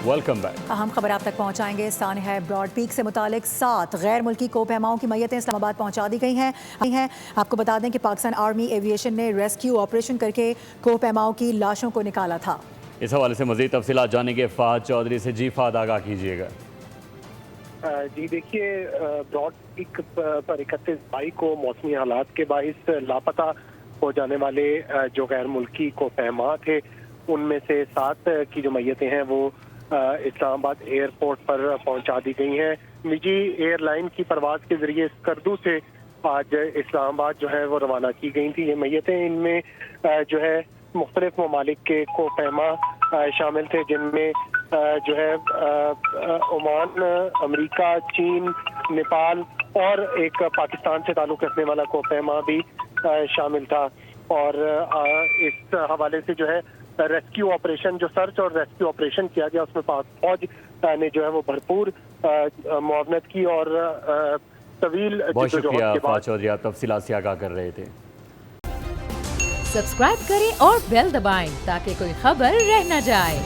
Welcome back. अहम खबर आप तक पहुंचाएंगे। सानहा ब्रॉड पीक से मुतालिक 7 गैर मुल्की कोपहमाओं की मैयतें इस्लामाबाद पहुंचा दी गई हैं। आपको बता दें कि पाकिस्तान आर्मी एविएशन ने रेस्क्यू ऑपरेशन करके कोपहमाओं की लाशों को निकाला था। इस हवाले से मजीद तफसीलात जानेंगे फहद चौधरी से। जी फहद, आगाह कीजिएगा। जी देखिए, ब्रॉड पीक पर 31 मई को मौसमी हालात के बाइस लापता हो जाने वाले जो गैर मुल्की कोपहमा थे, उनमें से 7 की जो मैयतें हैं वो इस्लामाबाद एयरपोर्ट पर पहुंचा दी गई हैं। निजी एयरलाइन की परवाज के जरिए स्कर्दू से आज इस्लामाबाद जो है वो रवाना की गई थी ये मैयतें। इनमें जो है मुख्तलिफ ममालिक के कोपहमा शामिल थे, जिनमें जो है ओमान, अमेरिका, चीन, नेपाल और एक पाकिस्तान से ताल्लुक़ रखने वाला कोपहमा भी शामिल था। और इस हवाले से जो है रेस्क्यू ऑपरेशन, जो सर्च और रेस्क्यू ऑपरेशन किया गया, उसमें पाक फौज ने जो है वो भरपूर मुआवनत की और तवील बहुत शुक्रिया फहद चौधरी, आप तफसीलात से आगाह कर रहे थे। सब्सक्राइब करें और बेल दबाएं ताकि कोई खबर रह न जाए।